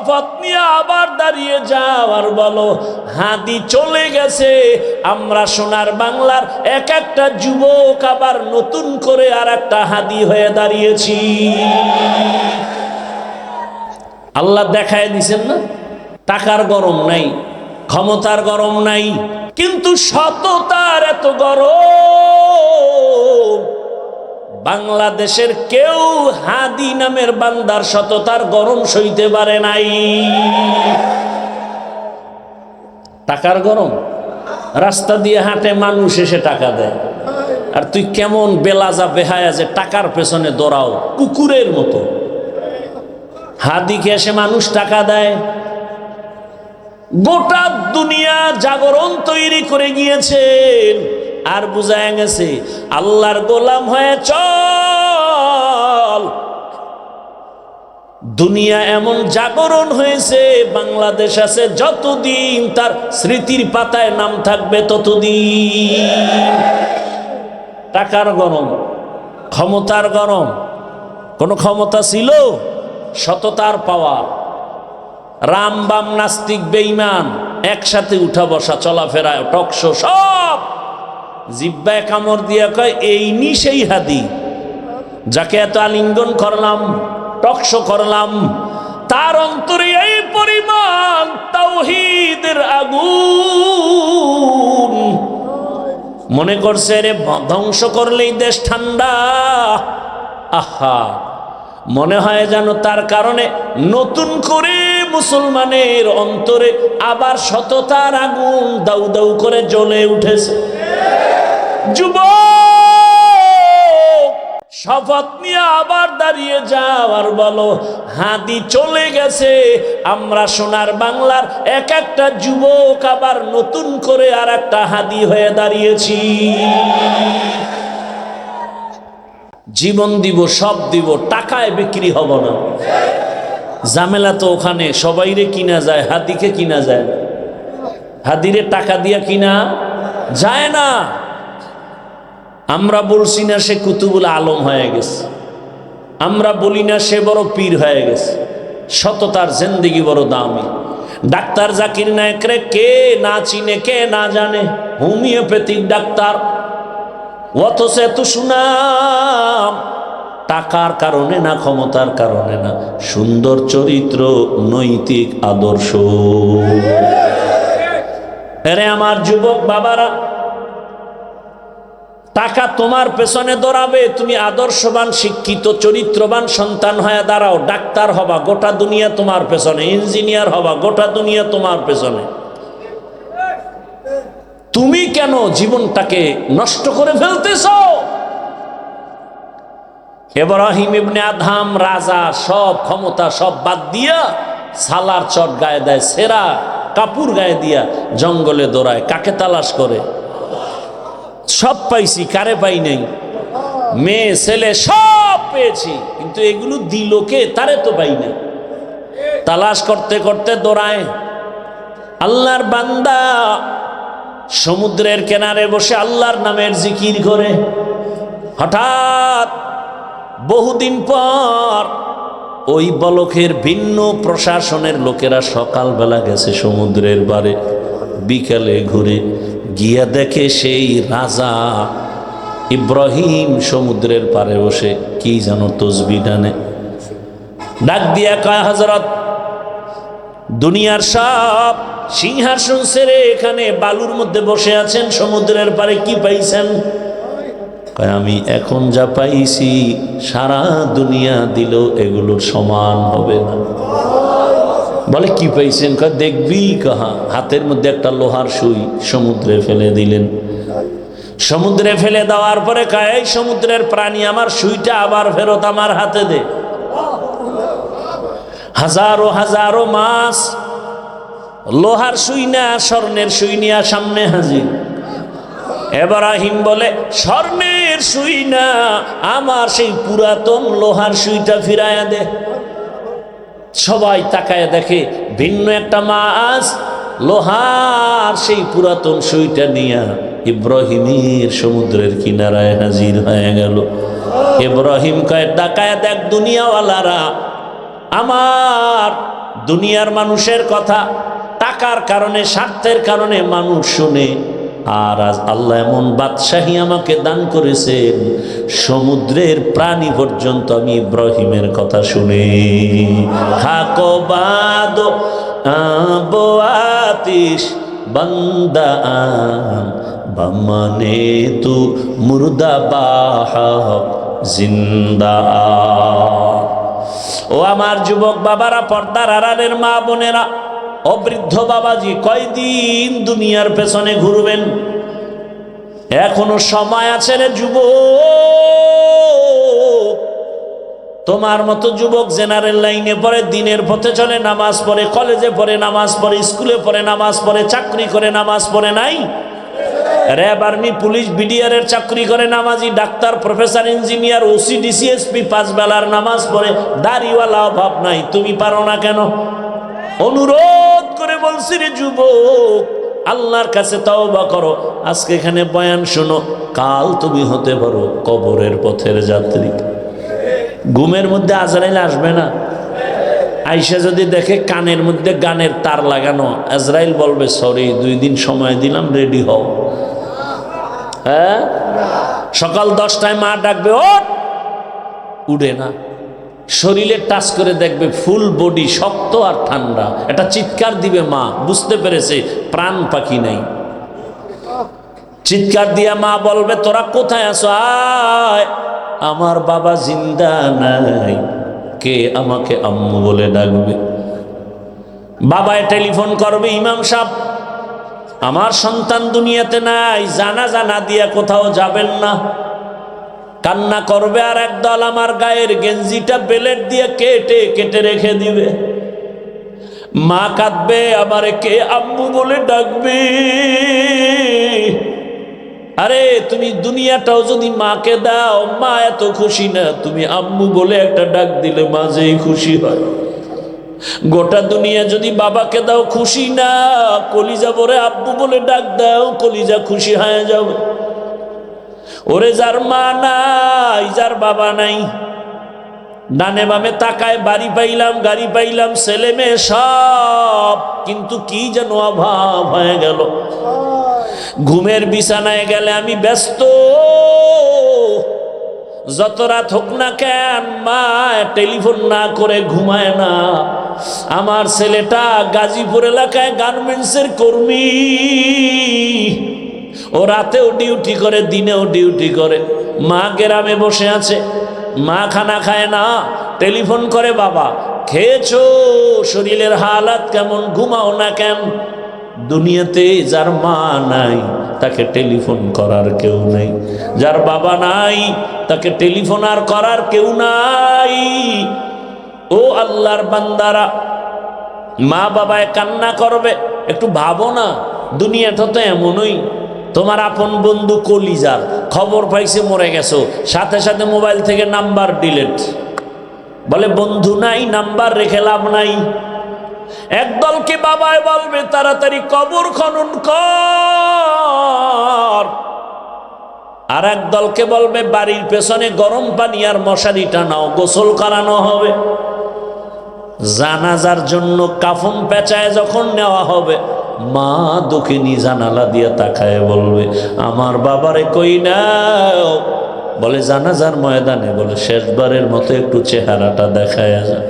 শপথ নিয়ে আবার দাঁড়িয়ে যাও আর বলো, হাদি চলে গেছে, আমরা সোনার বাংলার এক একটা যুবক আবার নতুন করে আর একটা হাদি হয়ে দাঁড়িয়েছি। আল্লাহ দেখায় দিছেন না, টাকার গরম নাই, ক্ষমতার গরম নাই, কিন্তু সততার এত গরম। বাংলাদেশের কেউ হাদি নামের বান্দার সততার গরম সইতে পারে নাই। টাকার গরম, রাস্তা দিয়ে হাঁটে মানুষ এসে টাকা দেয়, আর তুই কেমন বেলাজা বেহায়া যে টাকার পেছনে দৌড়াও কুকুরের মতো। হাদিকে এসে মানুষ টাকা দেয়। গোটা দুনিয়া জাগরণ তৈরি করে গিয়েছেন, আর বুঝায় গেছে আল্লাহর গোলাম হয়ে চল। দুনিয়া এমন জাগরণ হয়েছে, বাংলাদেশ আছে যতদিন তার স্মৃতির পাতায় নাম থাকবে ততদিন। টাকার গরম, ক্ষমতার গরম, কোন ক্ষমতা ছিল? সততার পাওয়া। রাম বাম নাস্তিক বেঈমান একসাথে উঠা বসা চলাফেরা টকশো সব জিব্বায় কামড় দিয়া কয় এই নি সেই হাদি যাকে এত আলিঙ্গন করলাম, টকশো করলাম, তার অন্তরে এই পরিমাণ তাওহীদের আগুন। মনে করছে রে ধ্বংস করলেই দেশ ঠান্ডা। আহা, মনে হয় যেন তার কারণে নতুন করে মুসলমানের অন্তরে আবার সততার আগুন দাউ দাউ করে জ্বলে উঠেছে। যুবক, শপথ নিয়ে আবার দাঁড়িয়ে যাও আর বলো, হাদি চলে গেছে, আমরা সোনার বাংলার এক একটা যুবক আবার নতুন করে আর একটা হাদি হয়ে দাঁড়িয়েছি। জীবন দিব, সব দিব, টাকায় বিক্রি হব না। ঝামেলা তো ওখানে, সবাইরে কিনা যায়, হাদিকে কিনা যায় না। হাদিরে টাকা দিয়া কিনা যায় না। আমরা বলছি না সে কুতুবুল আলম হয়ে গেছে, আমরা বলি না সে বড় পীর হয়ে গেছে। সততার জিন্দেগি বড় দামি। ডাক্তার জাকির নায়েকরে কে না চিনে, কে না জানে, হোমিওপ্যাথিক ডাক্তার, অথচ এত সুনাম। টাকার কারণে না, ক্ষমতার কারণে না, সুন্দর চরিত্র, নৈতিক আদর্শ। আরে আমার যুবক বাবারা, টাকা তোমার পেছনে দৌড়াবে, তুমি আদর্শবান, শিক্ষিত, চরিত্রবান সন্তান হয়ে দাঁড়াও। ডাক্তার হবা, গোটা দুনিয়া তোমার পেছনে। ইঞ্জিনিয়ার হবা, গোটা দুনিয়া তোমার পেছনে। তুমি কেন জীবনটাকে নষ্ট করে ফেলতেছ? ইব্রাহিম ইবনে আদহাম রাজা, সব ক্ষমতা সব বাদ দিয়া সালার চট গায়ে দেয়, সেরা কাপড় গায়ে দিয়া জঙ্গলে দৌড়ায়। কাকে তালাশ করে? সব পাইছি, কারে পাই নাই? মেয়ে ছেলে সব পেয়েছি, কিন্তু এগুলো দিল কে? তারে তো পাই না। তালাশ করতে করতে দৌড়ায়। আল্লাহর বান্দা সমুদ্রের কিনারে বসে আল্লাহর নামের জিকির করে। হঠাৎ বহুদিন পর ওই বলখের ভিন্ন প্রশাসনের লোকেরা সকালবেলা গেছে সমুদ্রের পারে, বিকালে ঘুরে গিয়া দেখে সেই রাজা ইব্রাহিম সমুদ্রের পারে বসে কি যেন তসবিহ টানে। ডাক দিয়া কয়, হযরত, দুনিয়ার সব সিংহাসন ছেড়ে এখানে বালুর মধ্যে বসে আছেন, সমুদ্রের পারে কি পাইছেন? কয়, আমি এখন যা পাইছি সারা দুনিয়া দিল এগুলোর সমান হবে না। বলে কি পাইছেন? কয়, দেখবি কাহা। হাতের মধ্যে একটা লোহার সুই সমুদ্রে ফেলে দিলেন। সমুদ্রে ফেলে দেওয়ার পরে কয়, এই সমুদ্রের প্রাণী, আমার সুইটা আবার ফেরত আমার হাতে দে। হাজারো হাজারো মাছ লোহার সুই না স্বর্ণের সুই নিয়ে সামনে হাজির। ইব্রাহিম বলে, স্বর্ণের সুই না, আমার সেই পুরাতন লোহার সুইটা ফিরাইয়া দে। সবাই তাকায় দেখে ভিন্ন একটা মাছ লোহার সেই পুরাতন সুইটা নিয়ে ইব্রাহিমের সমুদ্রের কিনারায় হাজির হয়ে গেল। ইব্রাহিম কয়, তাকায় দেখ দুনিয়াওয়ালারা, আমার দুনিয়ার মানুষের কথা টাকার কারণে, স্বার্থের কারণে মানুষ শুনে। আর আজ আল্লাহ এমন বাদশাহী আমাকে দান করেছেন, সমুদ্রের প্রাণী পর্যন্ত আমি ইব্রাহিমের কথা শুনে। খাকো বাদ আবো আতিশ বন্দা বমনে তু মুর্দা বাহ জিন্দা। ও আমার যুবক বাবারা, পর্দার আড়ালের মা বোনেরা, অবৃদ্ধ বাবাজি, কয়দিন দুনিয়ার পেছনে ঘুরবেন? এখনো সময় আছে রে যুবক। তোমার মতো যুবক জেনারেল লাইনে পড়ে, দিনের পথে চলে, নামাজ পড়ে, কলেজে পড়ে নামাজ পড়ে, স্কুলে পড়ে নামাজ পড়ে, চাকরি করে নামাজ পড়ে নাই? র্যাব, আর্মি, পুলিশ, বিডিআর এর চাকরি করে নামাজি, doctor, professor, engineer, OC, DC SP, 5 বেলার নামাজ পড়ে, দাড়িওয়ালা অভাব নাই। তুমি পারো না কেন? অনুরোধ করে বলছি রে যুবক, আল্লাহর কাছে তওবা করো। আজকে এখানে বয়ান শোনো, কাল তুমি হতে পারো কবরের পথের যাত্রী। ঘুমের মধ্যে আজরাইল আসবে না? আইসা যদি দেখে কানের মধ্যে গানের তার লাগানো, আজরাইল বলবে সরি, 2 দিন সময় দিলাম, রেডি হও। হ্যাঁ, সকাল 10টায় মা ডাকবে, ওঠ, উঠে না। শরীরে টাচ করে দেখবে ফুল বডি শক্ত আর ঠান্ডা। এটা চিৎকার দিবে মা, বুঝতে পেরেছে প্রাণ পাখি নাই। চিৎকার দিয়া মা বলবে, তোরা কোথায় আছো? আয়, আমার বাবা জিন্দা নাই। কে আমাকে আম্মু বলে ডাকবে? বাবায় টেলিফোন করবে, ইমাম সাহেব আমার সন্তান দুনিয়াতে নাই, জানাজা না দিয়া কোথাও যাবেন না। কান্না করবে, আর একদল আমার গায়ের গেঞ্জিটা বেলেট দিয়ে কেটে কেটে রেখে দিবে। মা কাঁদবে, আমারে কে আম্মু বলে ডাকবে? আরে তুমি দুনিয়াটাও যদি মাকে দাও, মা এত খুশি না। তুমি আম্মু বলে একটা ডাক দিলে মা যেই খুশি হয়। গোটা দুনিয়া যদি বাবাকে দাও, খুশি না। কলিজা ভরে আব্বু বলে ডাক দাও, কলিজা খুশি হয়ে যাবে। ওরে যার মা নাই, যার বাবা নাই, ডানে বামে তাকায়, বাড়ি পাইলাম, গাড়ি পাইলাম, ছেলে মেয়ে সব, কিন্তু কি যেন অভাব হয়ে গেল। ঘুমের বিছানায় গেলে আমি ব্যস্ত, যত রাত হোক না কেন মা টেলিফোন না করে ঘুমায় না। আমার ছেলেটা গাজীপুর এলাকায় গার্মেন্টসের কর্মী, ও রাতেও ডিউটি করে, দিনেও ডিউটি করে। মা গ্রামে বসে আছে, মা খানা খায় না, টেলিফোন করে, বাবা খেয়েছো? শরীরের হালাত কেমন? ঘুমাও না কেন? দুনিয়াতে যার মা নাই তাকে টেলিফোন করার কেউ নেই, যার বাবা নাই তাকে টেলিফোন আর করার কেউ নাই। ও আল্লাহর বান্দারা, মা বাবায় কান্না করবে, একটু ভাবো না, দুনিয়াটা তো এমনই। তোমার আপন বন্ধু কলিজার খবর পাইছে মরে গেছো, সাথে সাথে মোবাইল থেকে নাম্বার ডিলিট, বলে বন্ধু নাই, নাম্বার রেখে লাভ নাই। একদলকে বাবায় বলবে তাড়াতাড়ি কবর খনন কর, আর একদলকে বলবে বাড়ির পেছনে গরম পানি আর মশারি টানাও, গোসল করানো হবে। জানাজার জন্য কাফন পেঁচায় যখন নেওয়া হবে, মা দুঃখিনী জানালা দিয়ে তাকায় বলবে, আমার বাবারে কই নাও? বলে জানাজার ময়দানে, বলে শেষবারের মতো একটু চেহারাটা দেখায় যায়।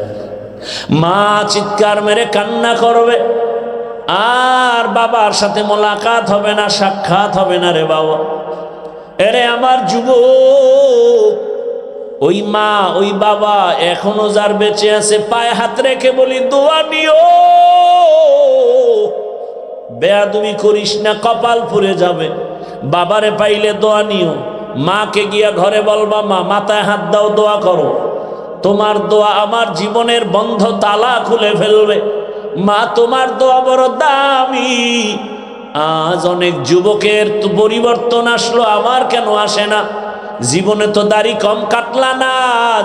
মা চিৎকার মেরে কান্না করবে, আর বাবার সাথে মোলাকাত হবে না, সাক্ষাৎ হবে না রে বাবা। এরে আমার যুবক, ওই মা ওই বাবা এখনো যার বেঁচে আছে, পায়ে হাত রেখে বলি দোয়া নিও, বেয়াদবি করিস না, কপাল পুড়ে যাবে। বাবারে পাইলে দোয়া নিও, মাকে গিয়া ঘরে বলবা, মা মাথায় হাত দাও, দোয়া করো, তোমার দোয়া আমার জীবনের বন্ধ তালা খুলে ফেলবে। মা তোমার দোয়া বড় দামি। আজ অনেক যুবকের তো পরিবর্তন আসলো, আমার কেন আসে না? জীবনে তো দাড়ি কম কাটলা না,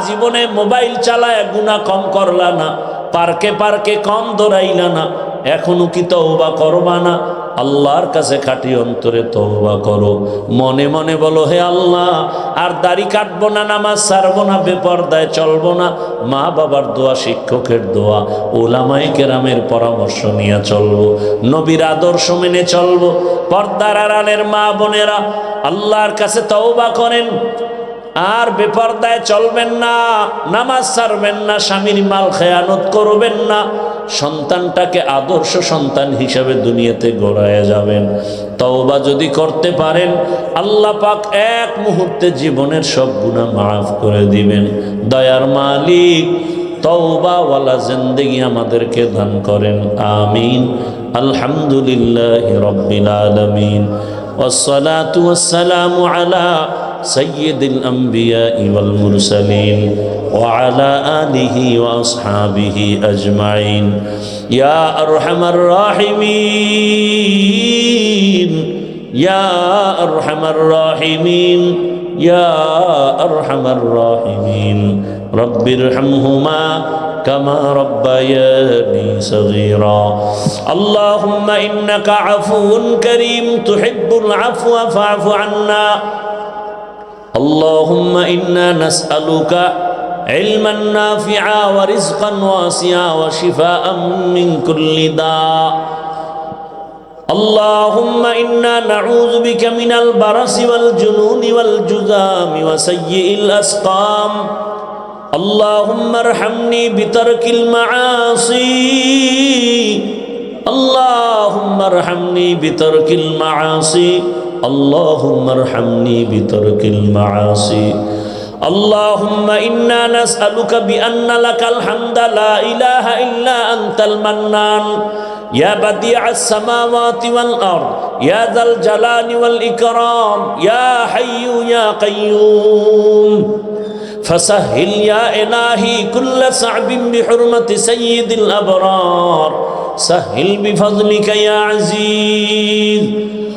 জীবনে মোবাইল চালায় গুনাহ কম করলা না, পার্কে পার্কে কম দৌড়াইলা না, এখনো কি তওবা করবা না? আল্লাহর কাছে খাঁটি অন্তরে তওবা করো, মনে মনে বলো, হে আল্লাহ, আর দাড়ি কাটবো না, নামাজ ছাড়বো না, বেপরদায় চলবো না, মা বাবার দোয়া, শিক্ষকের দোয়া, ওলামায়ে কেরামের পরামর্শ নিয়ে চলবো, নবীর আদর্শ মেনে চলবো। পর্দার আড়ালের মা বোনেরা আল্লাহর কাছে তওবা করেন, আর বেপরদায় চলবেন না, নামাজ ছাড়বেন না, স্বামীর মাল খেয়ানত করবেন না, সন্তানটাকে আদর্শ সন্তান হিসাবে দুনিয়াতে গড়ায় যাবেন। তওবা যদি করতে পারেন, আল্লাহ পাক এক মুহূর্তে জীবনের সব গুনাহ মাফ করে দিবেন। দয়ার মালিক তওবাওয়ালা জিন্দেগি আমাদেরকে দান করেন, আমিন। আলহামদুলিল্লাহি রাব্বিল আলামিন, ওয়াসসালাতু ওয়াসসালামু আলা সাইয়্যিদিল আমবিয়াই ওয়াল মুরসালিন ওয়া আলা আলিহি ওয়া আসহাবিহি আজমাইন। ইয়া আরহামার রাহিমিন, ইয়া আরহামার রাহিমিন, ইয়া আরহামার রাহিমিন, রব্বিরহামহুমা কামা রব্বায়ানি সগীরা। আল্লাহুম্মা ইন্নাকা আফুউন কারীম তুহিব্বুল আফওয়া ফা'ফু আন্না। اللهم إنا نسألك علما نافعا ورزقا واسعا وشفاء من كل داء. اللهم إنا نعوذ بك من البرص والجنون والجذام وسيء الأسقام. اللهم ارحمني بترك المعاصي. اللهم ارحمني بترك المعاصي. اللهم ارحمني بترك المعاصي. اللهم إنا نسألك بأن لك الحمد لا إله إلا أنت المنان يا بديع السماوات والأرض يا ذا الجلال والإكرام يا حي يا قيوم. فسهل يا إلهي كل صعب بحرمة سيد الأبرار. سهل بفضلك يا عزيز.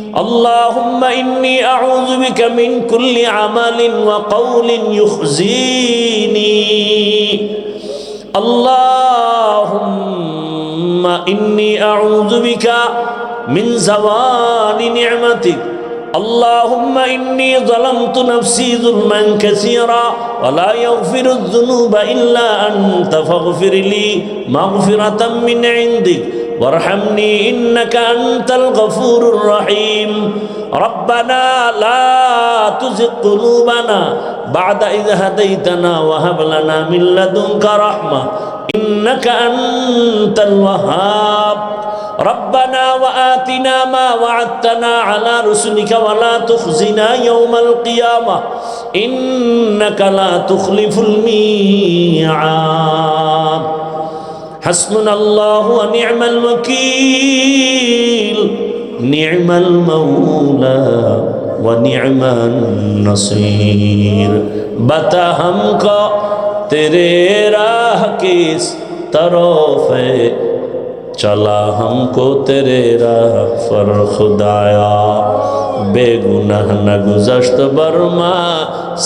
اللهم إني أعوذ بك من كل عمل وقول يخزيني. اللهم إني أعوذ بك من زوال نعمتك. اللهم إني ظلمت نفسي ظلما كثيرا ولا يغفر الذنوب إلا أنت فاغفر لي مغفرة من عندك وارحمني إنك أنت الغفور الرحيم. ربنا لا تزغ قلوبنا بعد إذ هديتنا وهب لنا من لدنك رحمة إنك أنت الوهاب. ربنا وآتنا ما وعدتنا على رسلك ولا تخزنا يوم القيامة إنك لا تخلف الميعاد. حسبنا الله ونعم الوكيل نعم المولى ونعم النصير. बता हमको तेरे राह किस तरफ है, चला हमको तेरे राह पर खुदाया. बेगुनाह न गुज़श्त बरमा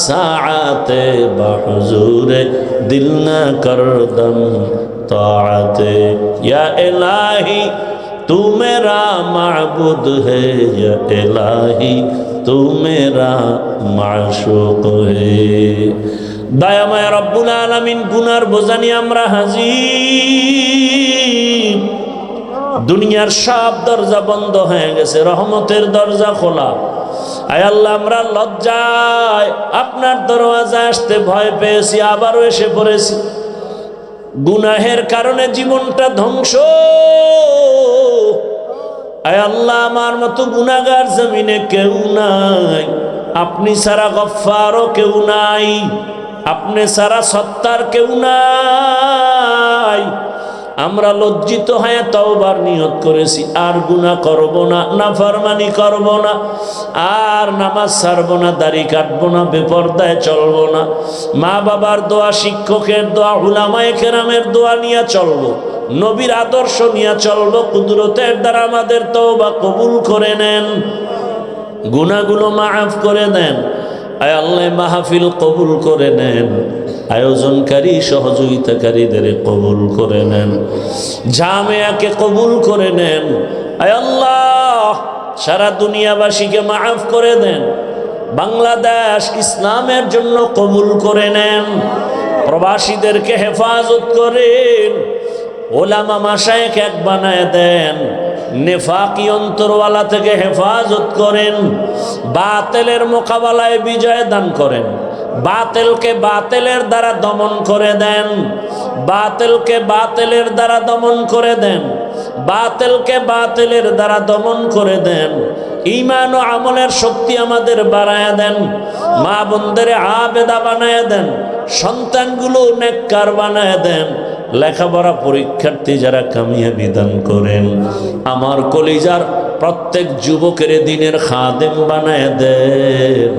साआते बहुज़ूरे दिल न करदम ताअते. या इलाही तू मेरा माबूद है, या इलाही तू मेरा माशूक है. दयामय रब्बुल आलामीन गुनार বোঝানি আমরা হাজির. দুনিয়ার সব দরজা বন্ধ হয়ে গেছে, রহমতের দরজা খোলা। আয় আল্লাহ, আমরা লজ্জায় আপনার দরওয়াজায় আসতে ভয় পেয়েছি, আবারও এসে পড়েছি। গুনাহের কারণে জীবনটা ধ্বংস। আয় আল্লাহ, আমার মতো গুনাহগার জমিনে কেউ নাই, আপনি ছাড়া গফফারও কেউ নাই, আপনি ছাড়া সত্তার কেউ নাই। আমরা লজ্জিত হয়ে তওবার নিয়ত করেছি, আর গুনাহ করব না, নাফরমানি করব না, আর নামাজ ছাড়ব না, দাড়ি কাটব না, বেপরদায় চলব না, মা বাবার দোয়া, শিক্ষকের দোয়া, উলামায়ে কেরামের দোয়া নিয়ে চলব, নবীর আদর্শ নিয়ে চলব। কুদরতের দ্বারা আমাদের তওবা কবুল করে নেন, গুনাহগুলো মাফ করে দেন। আয় আল্লাহ, মাহফিল কবুল করে নেন। আয়োজনকারী সহযোগিতাকারীদের কবুল করে নেন, জামিয়াকে কবুল করে নেন। আয় আল্লাহ, সারা দুনিয়াবাসীকে মাফ করে দেন। বাংলাদেশ ইসলামের জন্য কবুল করে নেন। প্রবাসীদেরকে হেফাজত করেন। ওলামা মাশায়েখ এক বানায় দেন। নেফাকি অন্তরওয়ালা থেকে হেফাজত করেন। বাতিলের মোকাবেলায় বিজয় দান করেন। বাতিলকে বাতিলের দ্বারা দমন করে দেন। বাতিলকে বাতিলের দ্বারা দমন করে দেন। বাতিলকে বাতিলের দ্বারা দমন করে দেন। ঈমান ও আমলের শক্তি আমাদের বাড়ায়া দেন। মা বোনদের আবেদা বানায়া দেন। সন্তানগুলো নেককার বানায়া দেন। লেখাপড়া পরীক্ষার্থী যারা কামিয়াবি দান করেন। আমার কলিজার প্রত্যেক যুবকের দিনের খাদেম বানায় দেন।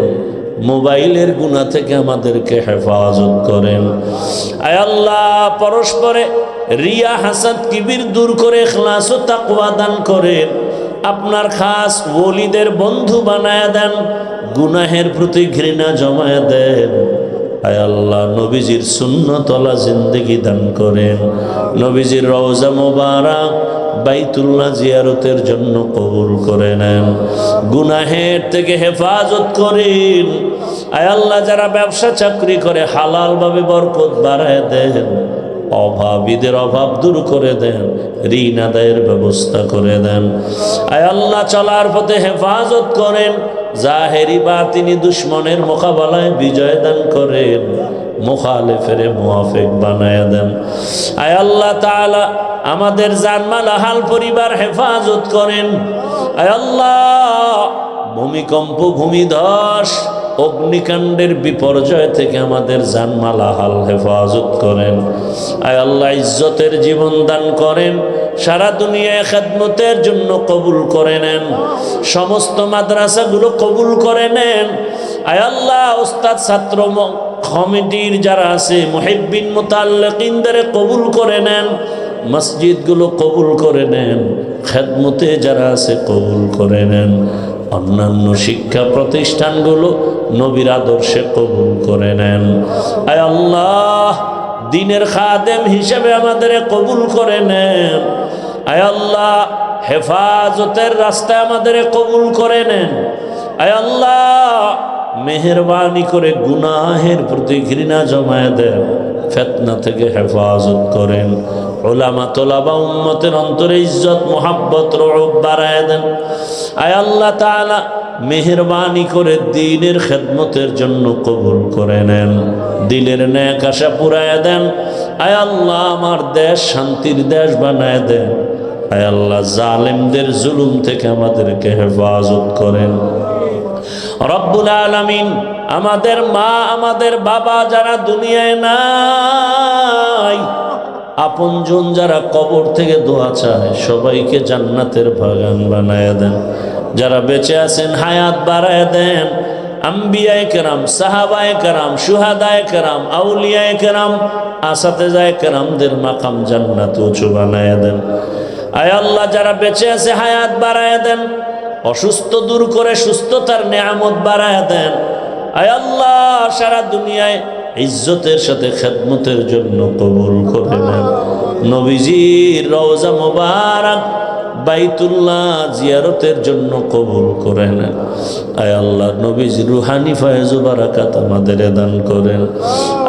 মোবাইলের গুনাহ থেকে আমাদেরকে হেফাজত করেন। আয় আল্লাহ, পরস্পরে রিয়া হাসাদ কিবির দূর করে ইখলাস ও তাকওয়া দান করেন। আপনার খাস ওলিদের বন্ধু বানায় দেন। গুনাহের প্রতি ঘৃণা জমায় দেন। আয় আল্লাহ, নবীজির সুন্নতওয়ালা জিন্দেগি দান করেন। নবীজির রওজা মোবারক বাইতুল্লাহ জিয়ারতের জন্য কবুল করে নেন। গুনাহের থেকে হেফাজত করেন। আয় আল্লাহ, যারা ব্যবসা চাকরি করে হালালভাবে বরকত বাড়ায় দেন। অভাবীদের অভাব দূর করে দেন। ঋণ আদায়ের ব্যবস্থা করে দেন। আয় আল্লাহ, চলার পথে হেফাজত করেন। জাহেরি বাতিনি দুশ্মনের মোকাবেলায় বিজয় দান করেন। মুখালিফের মুওয়াফিক বানায়া দেন। আয় আল্লাহ তাআলা, আমাদের জানমাল আহাল পরিবার হেফাজত করেন। আয় আল্লাহ, ভূমিকম্প, ভূমিধস, অগ্নিকাণ্ডের বিপর্যয় থেকে আমাদের জানমাল আহাল হেফাজত করেন। আয় আল্লাহ, ইজ্জতের জীবন দান করেন। সারা দুনিয়ায় খেদমতের জন্য কবুল করে নেন। সমস্ত মাদ্রাসাগুলো কবুল করে নেন। আয় আল্লাহ, উস্তাদ ছাত্র কমিটির যারা আছে মুহিব্বিন মুতাল্লিকিনদের কবুল করে নেন। মসজিদগুলো কবুল করে নেন। খেদমতে যারা আছে কবুল করে নেন। অন্যান্য শিক্ষা প্রতিষ্ঠানগুলো নবীর আদর্শে কবুল করে নেন। আয় আল্লাহ, দ্বীনের খাদেম হিসেবে আমাদের কবুল করে নেন। আয় আল্লাহ, হেফাজতের রাস্তায় আমাদের কবুল করে নেন। আয় আল্লাহ, মেহেরবানি করে গুনাহের প্রতি ঘৃণা জমায়ে দেন। ফিতনা থেকে হেফাজত করেন। উলামা তোলাবা উম্মতের অন্তরে ইজ্জত মুহাব্বত রউব বাড়ায় দেন। আয় আল্লাহ তাআলা, মেহেরবানি করে দ্বীনের খেদমতের জন্য কবুল করে নেন। দিলের নেক আশা পুরায় দেন। আয় আল্লাহ, আমার দেশ শান্তির দেশ বানায় দেন। আয় আল্লাহ, জালেমদের জুলুম থেকে আমাদেরকে হেফাজত করেন। রব্বুল আলামিন, আমাদের মা, আমাদের বাবা যারা দুনিয়ায় নাই, আপনজন যারা কবর থেকে দোয়া চায়, সবাইকে জান্নাতের বাগান বানায় দেন। যারা বেঁচে আছেন হায়াত বাড়ায় দেন। আম্বিয়ায়ে কেরাম, সাহাবায়ে কেরাম, শুহাদায়ে কেরাম, আউলিয়ায়ে কেরাম, আসাতেজায়ে কেরামদের মাকাম জান্নাতে উঁচু বানায় দেন। আয় আল্লাহ, যারা বেঁচে আছে হায়াত বাড়ায় দেন। অসুস্থ দূর করে সুস্থতার নেয়ামত বাড়ায় দেন। আয় আল্লাহ, সারা দুনিয়ায় ইজ্জতের সাথে খেদমতের জন্য কবুল করে নেন। নবীজির রওজা মোবারক বাইতুল্লাহ জিয়ারতের জন্য কবুল করে নেন। আয় আল্লাহ, নবীজির রুহানি ফয়েজ ও বারাকাত আমাদের দান করেন।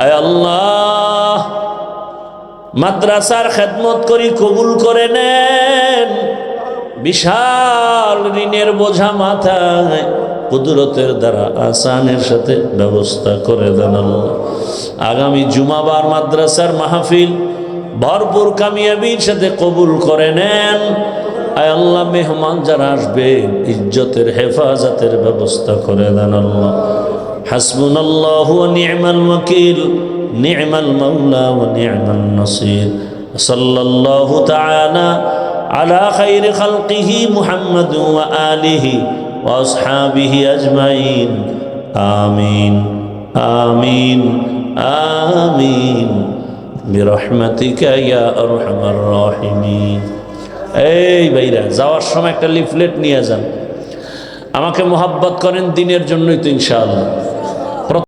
আয় আল্লাহ, মাদ্রাসার খেদমত করি কবুল করে নেন। বিশাল ঋণের বোঝা মাথায় কুদরতের দ্বারা আসানের সাথে ব্যবস্থা করে দেন আল্লাহ। আগামী জুমাবার মাদ্রাসার মাহফিল ভরপুর কামিয়াবির সাথে কবুল করে নেন। আয় আল্লাহ, মেহমান যারা আসবে ইজ্জতের হেফাজতের ব্যবস্থা করে দেন আল্লাহ। হাসবুনাল্লাহু ওয়া নি'মাল ওয়াকিল, নি'মাল মাওলা ওয়া নি'মান নাসির। সাল্লাল্লাহু তাআলা আলা খায়রি খালকিহি মুহাম্মাদ ওয়া আলিহি ওয়া আসহাবিহি আজমাইন। আমিন আমিন আমিন বিরহমাতিকা ইয়া আরহামার রাহিমিন। এই ভাইরা, যাওয়ার সময় একটা লিফলেট নিয়ে যান। আমাকে মোহাব্বত করেন দিনের জন্যই তো ইনশাআল্লাহ।